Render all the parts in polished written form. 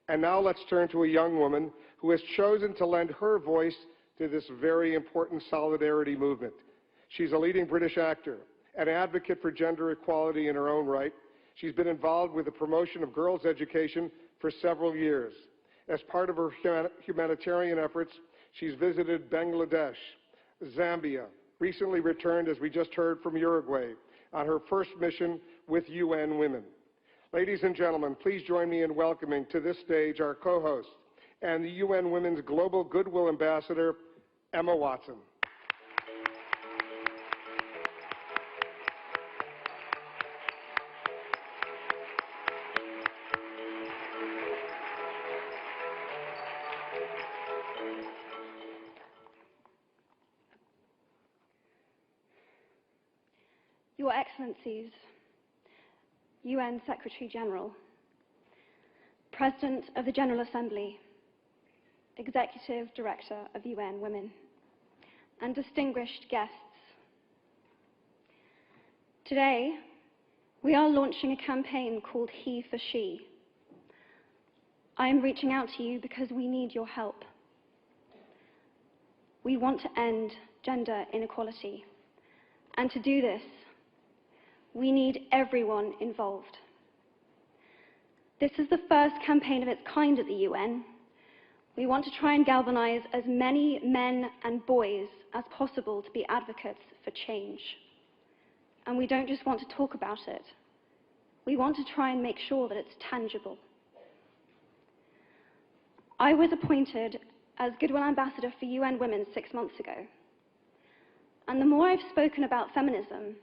And now let's turn to a young woman who has chosen to lend her voice to this very important solidarity movement. She's a leading British actor, an advocate for gender equality in her own right. She's been involved with the promotion of girls' education for several years. As part of her humanitarian efforts, she's visited Bangladesh, Zambia, recently returned, as we just heard, from Uruguay on her first mission with UN Women. Ladies and gentlemen, please join me in welcoming to this stage our co-host and the UN Women's Global Goodwill Ambassador, Emma Watson. Your Excellencies, UN Secretary General, President of the General Assembly, Executive Director of UN Women, and distinguished guests. Today, we are launching a campaign called HeForShe. I am reaching out to you because we need your help. We want to end gender inequality, and to do this, we need everyone involved. This is the first campaign of its kind at the UN. We want to try and galvanize as many men and boys as possible to be advocates for change. And we don't just want to talk about it. We want to try and make sure that it's tangible. I was appointed as Goodwill Ambassador for UN Women 6 months ago. And the more I've spoken about feminism,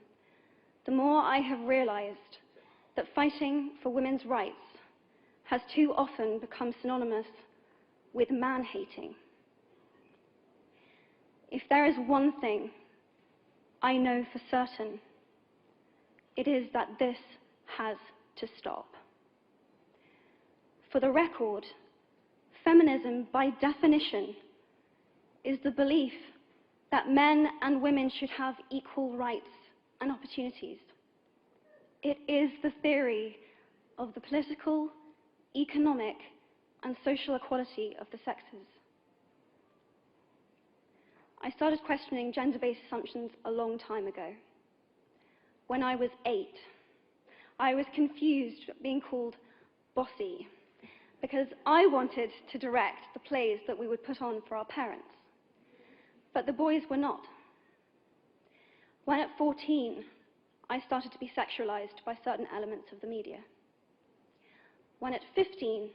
the more I have realized that fighting for women's rights has too often become synonymous with man-hating. If there is one thing I know for certain, it is that this has to stop. For the record, feminism, by definition, is the belief that men and women should have equal rights and opportunities. It is the theory of the political, economic, and social equality of the sexes. I started questioning gender-based assumptions a long time ago. When I was 8, I was confused at being called bossy because I wanted to direct the plays that we would put on for our parents, but the boys were not. When at 14, I started to be sexualized by certain elements of the media. When at 15,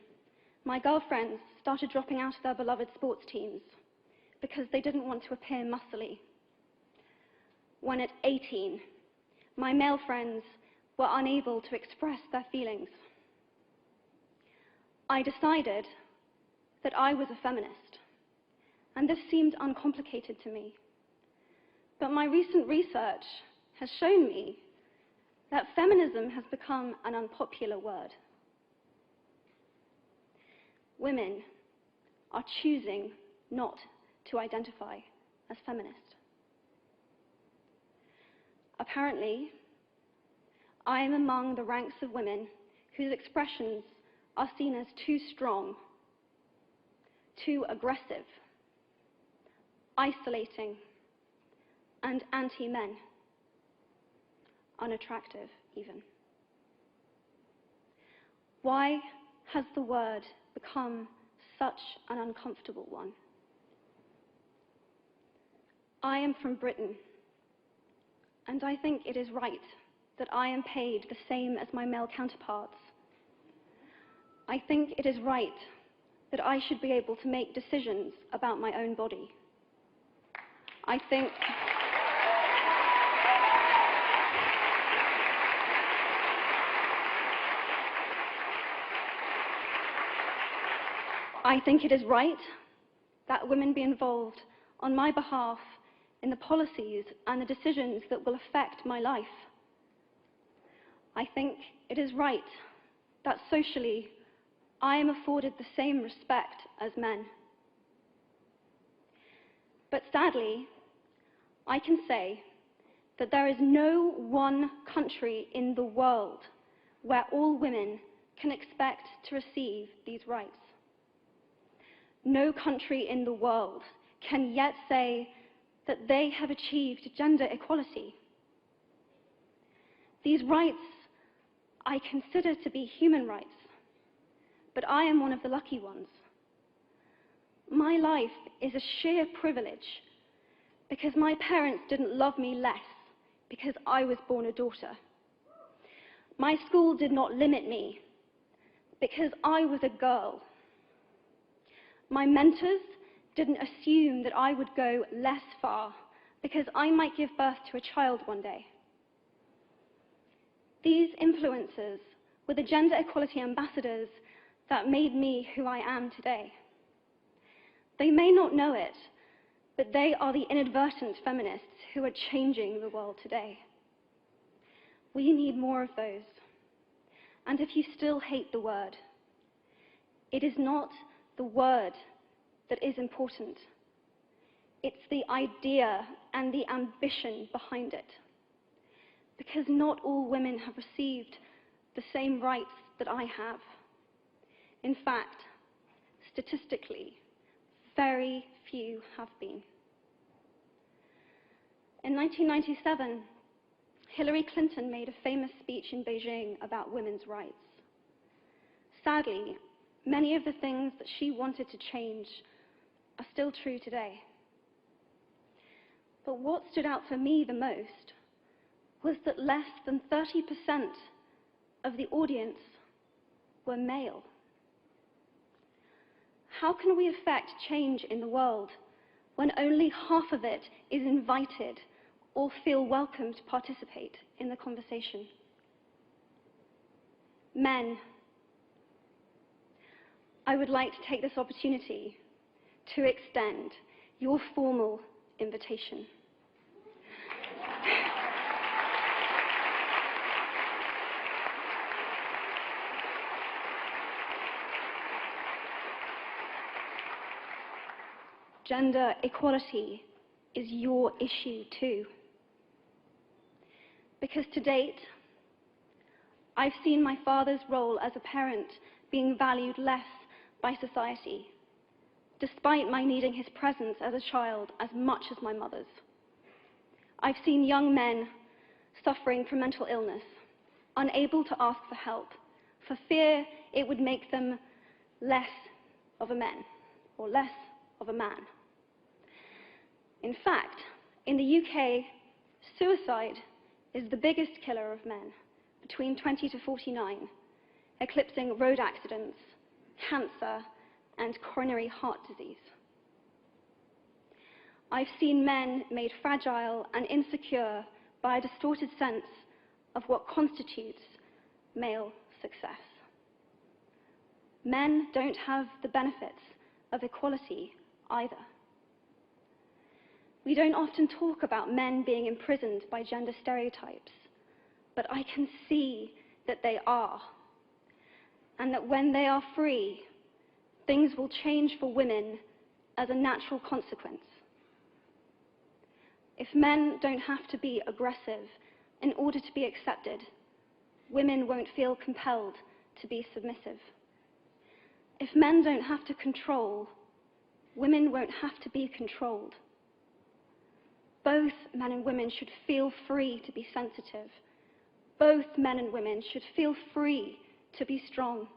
my girlfriends started dropping out of their beloved sports teams because they didn't want to appear muscly. When at 18, my male friends were unable to express their feelings. I decided that I was a feminist, and this seemed uncomplicated to me. But my recent research has shown me that feminism has become an unpopular word. Women are choosing not to identify as feminist. Apparently, I am among the ranks of women whose expressions are seen as too strong, too aggressive, isolating, and anti-men, unattractive even. Why has the word become such an uncomfortable one? I am from Britain, and I think it is right that I am paid the same as my male counterparts. I think it is right that I should be able to make decisions about my own body. I think it is right that women be involved on my behalf in the policies and the decisions that will affect my life. I think it is right that socially I am afforded the same respect as men. But sadly, I can say that there is no one country in the world where all women can expect to receive these rights. No country in the world can yet say that they have achieved gender equality. These rights I consider to be human rights, but I am one of the lucky ones. My life is a sheer privilege because my parents didn't love me less because I was born a daughter. My school did not limit me because I was a girl. My mentors didn't assume that I would go less far because I might give birth to a child one day. These influences were the gender equality ambassadors that made me who I am today. They may not know it, but they are the inadvertent feminists who are changing the world today. We need more of those. And if you still hate the word, it is not the word that is important. It's the idea and the ambition behind it. Because not all women have received the same rights that I have. In fact, statistically, very few have been. In 1997, Hillary Clinton made a famous speech in Beijing about women's rights. Sadly, many of the things that she wanted to change are still true today. But what stood out for me the most was that less than 30% of the audience were male. How can we affect change in the world when only half of it is invited or feel welcome to participate in the conversation? Men, I would like to take this opportunity to extend your formal invitation. Gender equality is your issue too. Because to date, I've seen my father's role as a parent being valued less by society, despite my needing his presence as a child as much as my mother's. I've seen young men suffering from mental illness, unable to ask for help, for fear it would make them less of a man or less of a man. In fact, in the UK, suicide is the biggest killer of men between 20 to 49, eclipsing road accidents, cancer, and coronary heart disease. I've seen men made fragile and insecure by a distorted sense of what constitutes male success. Men don't have the benefits of equality either. We don't often talk about men being imprisoned by gender stereotypes, but I can see that they are, and that when they are free, things will change for women as a natural consequence. If men don't have to be aggressive in order to be accepted, women won't feel compelled to be submissive. If men don't have to control, women won't have to be controlled. Both men and women should feel free to be sensitive. Both men and women should feel free to be strong.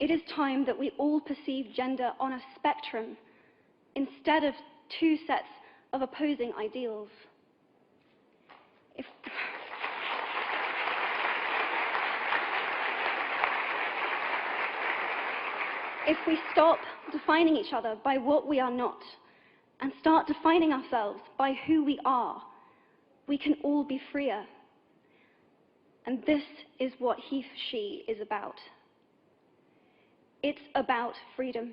It is time that we all perceive gender on a spectrum instead of two sets of opposing ideals. If we stop defining each other by what we are not and start defining ourselves by who we are, we can all be freer. And this is what HeForShe is about. It's about freedom.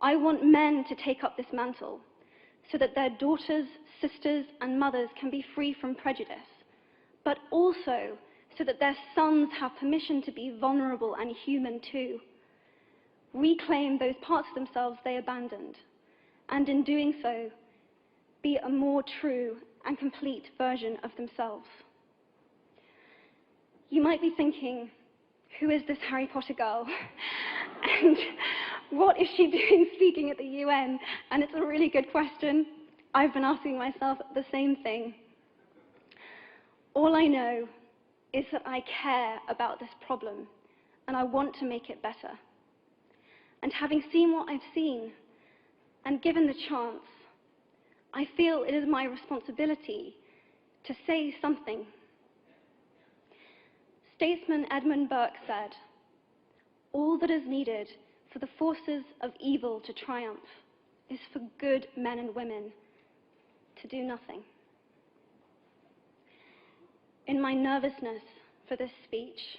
I want men to take up this mantle so that their daughters, sisters, and mothers can be free from prejudice, but also so that their sons have permission to be vulnerable and human too. Reclaim those parts of themselves they abandoned, and in doing so, be a more true and complete version of themselves. You might be thinking, who is this Harry Potter girl? And what is she doing speaking at the UN? And it's a really good question. I've been asking myself the same thing. All I know is that I care about this problem, and I want to make it better. And having seen what I've seen, and given the chance, I feel it is my responsibility to say something. Statesman Edmund Burke said, "All that is needed for the forces of evil to triumph is for good men and women to do nothing." In my nervousness for this speech,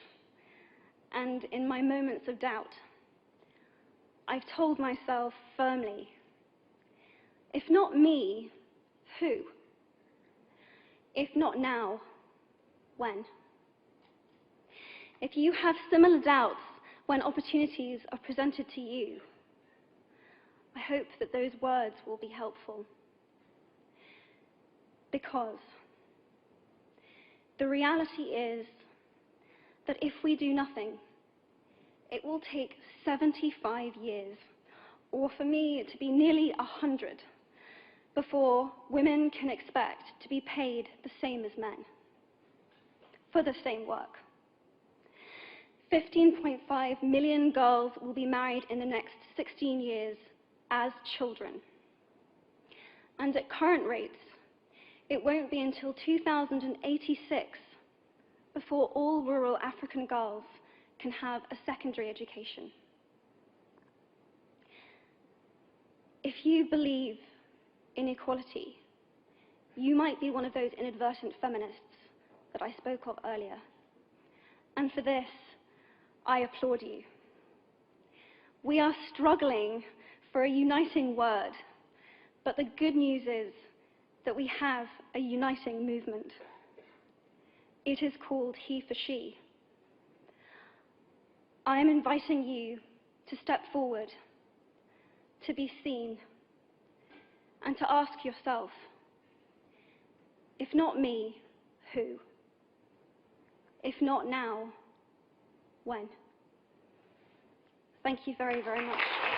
and in my moments of doubt, I've told myself firmly, if not me, who? If not now, when? If you have similar doubts when opportunities are presented to you, I hope that those words will be helpful. Because the reality is that if we do nothing, it will take 75 years, or for me to be nearly 100, before women can expect to be paid the same as men for the same work. 15.5 million girls will be married in the next 16 years as children. And at current rates, it won't be until 2086 before all rural African girls can have a secondary education. If you believe in equality, you might be one of those inadvertent feminists that I spoke of earlier. And for this, I applaud you. We are struggling for a uniting word, but the good news is that we have a uniting movement. It is called HeForShe. I am inviting you to step forward, to be seen, and to ask yourself, if not me, who? If not now, when? Thank you very, very much.